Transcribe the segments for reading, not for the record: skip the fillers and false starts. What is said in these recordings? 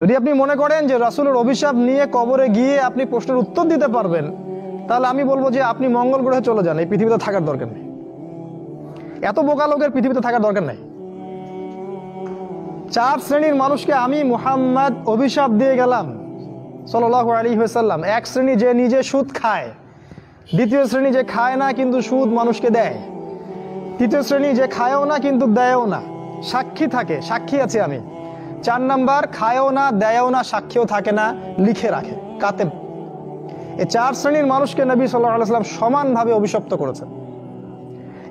যদি আপনি মনে করেন যে রাসূলের অভিশাপ নিয়ে কবরে গিয়ে আপনি প্রশ্নের উত্তর দিতে পারবেন, তাহলে আমি বলবো যে আপনি মঙ্গল গ্রহে চলে যান, এই পৃথিবীতে থাকার দরকার নেই। এত বোকা লোকের পৃথিবীতে থাকার দরকার নাই। 4 শ্রেণীর মানুষকে আমি মুহাম্মদ অভিশাপ দিয়ে গেলাম সাল্লাল্লাহু আলাইহি ওয়াসাল্লাম। 1 শ্রেণী যে নিজে সুদ খায়, 2য় শ্রেণী যে খায় না কিন্তু সুদ মানুষকে দেয়, 3য় শ্রেণী যে খায়ও না কিন্তু দেয়ও না, সাক্ষী থাকে, সাক্ষী আছে আমি। 4 নাম্বার খায়ও না, দেয়ও না, সাক্ষীও থাকে না, লিখে রাখে, কাতেব। এই 4 শ্রেণীর মানুষকে নবী সাল্লাল্লাহু আলাইহি ওয়াসাল্লাম সমানভাবে অভিশপ্ত করেছেন।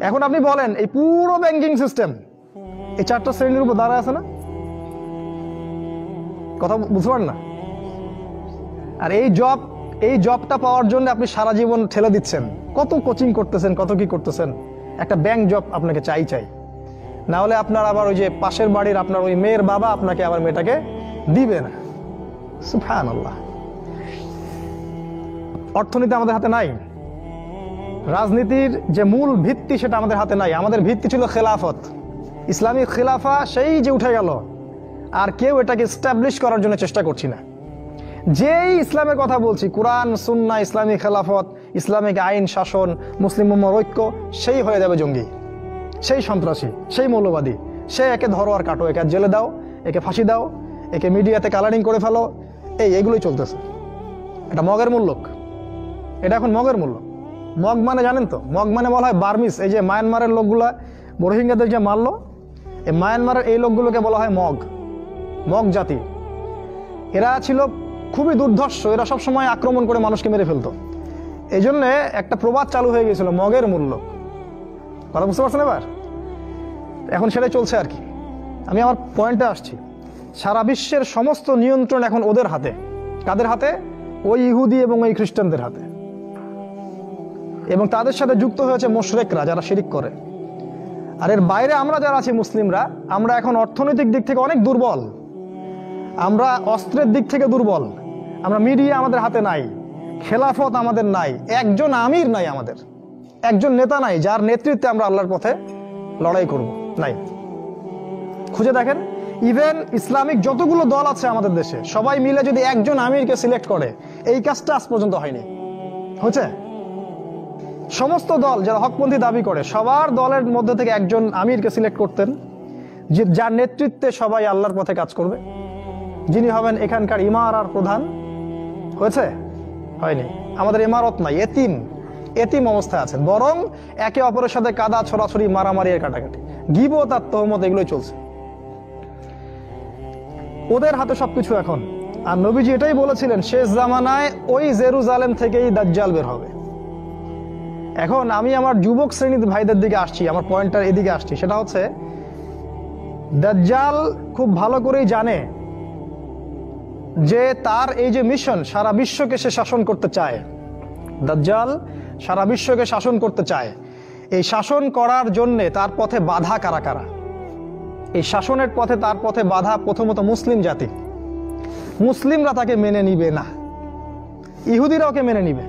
এখন আপনি বলেন এই পুরো ব্যাংকিং সিস্টেম এই 4টা শ্রেণীর উপর দাঁড়ায় আছে না? কথা বুঝতে পারেন না? আর এই জবটা পাওয়ার জন্য আপনি সারা জীবন ঠেলে দিচ্ছেন, কত কোচিং করতেছেন, কত কি করতেছেন। একটা ব্যাংক জব আপনাকে চাই, না হলে আপনার আবার ওই যে পাশের বাড়ির আপনার ওই মেয়ের বাবা আপনাকে আবার মেয়েটাকে দিবে না। সুবহানাল্লাহ। অর্থনীতি আমাদের হাতে নাই, রাজনীতির যে মূল ভিত্তি সেটা আমাদের হাতে নাই। আমাদের ভিত্তি ছিল খেলাফত, ইসলামী খেলাফা, সেই যে উঠে গেল, আর কেউ এটাকে এস্টাবলিশ করার জন্য চেষ্টা করছি না। যেই ইসলামের কথা বলছি, কোরআন সুন্নাহ, ইসলামী খেলাফত, ইসলামিক আইন শাসন, মুসলিম উম্মার ঐক্য, সেই হয়ে যাবে জঙ্গি, সেই সন্ত্রাসী, সেই মৌলবাদী। সে একে ধরো আর কাটো, একে জেলে দাও, একে ফাঁসি দাও, একে মিডিয়াতে কালারিং করে ফেলো, এইগুলোই চলতেছে। এটা মগের মূল্য, এটা এখন মগের মূল্য। মগ মানে জানেন তো? মগ মানে বলা হয় বার্মিস। এই যে মায়ানমারের লোকগুলা রোহিঙ্গাদের যে মারলো, এই মায়ানমারের এই লোকগুলোকে বলা হয় মগ জাতি। এরা ছিল খুবই দুর্ধর্ষ, এরা সবসময় আক্রমণ করে মানুষকে মেরে ফেলতো। এই জন্যে একটা প্রবাদ চালু হয়ে গেছিল, মগের মূল্য। কথা বুঝতে পারছেন এবার? এখন সেটাই চলছে আর কি। আমি আমার পয়েন্টে আসছি। সারা বিশ্বের সমস্ত নিয়ন্ত্রণ এখন ওদের হাতে। কাদের হাতে? ওই ইহুদি এবং ওই খ্রিস্টানদের হাতে। এবং তাদের সাথে যুক্ত হয়েছে মুশরিকরা, যারা শিরিক করে। আর এর বাইরে আমরা যারা আছি মুসলিমরা, আমরা এখন অর্থনৈতিক দিক থেকে অনেক দুর্বল, আমরা অস্ত্রের দিক থেকে দুর্বল, আমরা মিডিয়া আমাদের হাতে নাই, খেলাফত আমাদের নাই, একজন আমির নাই, আমাদের একজন নেতা নাই যার নেতৃত্বে আমরা আল্লাহর পথে লড়াই করব, নাই। খুঁজে দেখেন, ইভেন ইসলামিক যতগুলো দল আছে আমাদের দেশে, সবাই মিলে যদি একজন আমিরকে সিলেক্ট করে, এই কাজটা আজ পর্যন্ত হয়নি। হচ্ছে সমস্ত দল যারা হকপন্থী দাবি করে, সবার দলের মধ্যে থেকে একজন আমিরকে সিলেক্ট করতেন, যার নেতৃত্বে সবাই আল্লাহর পথে কাজ করবে, যিনি হবেন এখানকার ইমারার প্রধান। হয়েছে? হয়নি। আমাদের ইমারত নাই, এতিম অবস্থায় আছেন। বরং একে অপরের সাথে কাদা ছোড়াছড়ি, মারামারি, এর কাটাকাটি, গীবত আর তহমত, এগুলোই চলছে। ওদের হাতে সবকিছু এখন। আর নবীজি এটাই বলেছিলেন, শেষ জামানায় ওই জেরুজালেম থেকেই দাজ্জাল বের হবে। এখন আমি আমার যুবক শ্রেণীর ভাইদের দিকে আসছি, আমার পয়েন্টটার এদিকে আসছি। সেটা হচ্ছে, দাজ্জাল খুব ভালো করেই জানে যে তার এই যে মিশন, সারা বিশ্বকে সে শাসন করতে চায়। দাজ্জাল সারা বিশ্বকে শাসন করতে চায়। এই শাসন করার জন্যে তার পথে বাধা কারা কারা? এই শাসনের পথে, তার পথে বাধা প্রথমত মুসলিম জাতি। মুসলিমরা তাকে মেনে নিবে না, ইহুদিরা ওকে মেনে নিবে।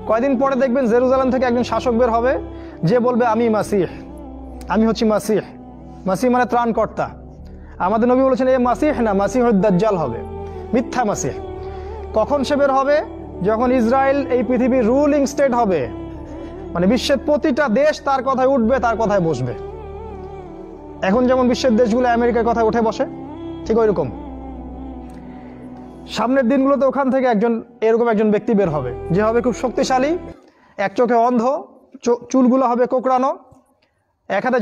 কয়দিন পরে দেখবেন জেরুজালেম থেকে একজন শাসক বের হবে, যে বলবে আমি মাসিহ, আমি হচ্ছি মাসিহ। মাসিহ মানে ত্রাণকর্তা। আমাদের নবী বলেছেন এ মাসিহ না, মাসিহুদ দাজ্জাল হবে, মিথ্যা মাসিহ। কখন সে বের হবে? যখন ইসরায়েল এই পৃথিবীর রুলিং স্টেট হবে, মানে বিশ্বের প্রতিটা দেশ তার কথায় উঠবে, তার কথায় বসবে। এখন যেমন বিশ্বের দেশগুলো আমেরিকার কথায় উঠে বসে, ঠিক ওই রকম সামনের দিনগুলোতে ওখান থেকে এরকম একজন ব্যক্তি বের হবে, যে হবে খুব শক্তিশালী, এক চোখে অন্ধ, চুলগুলো হবে কোঁকড়ানো, এক হাতে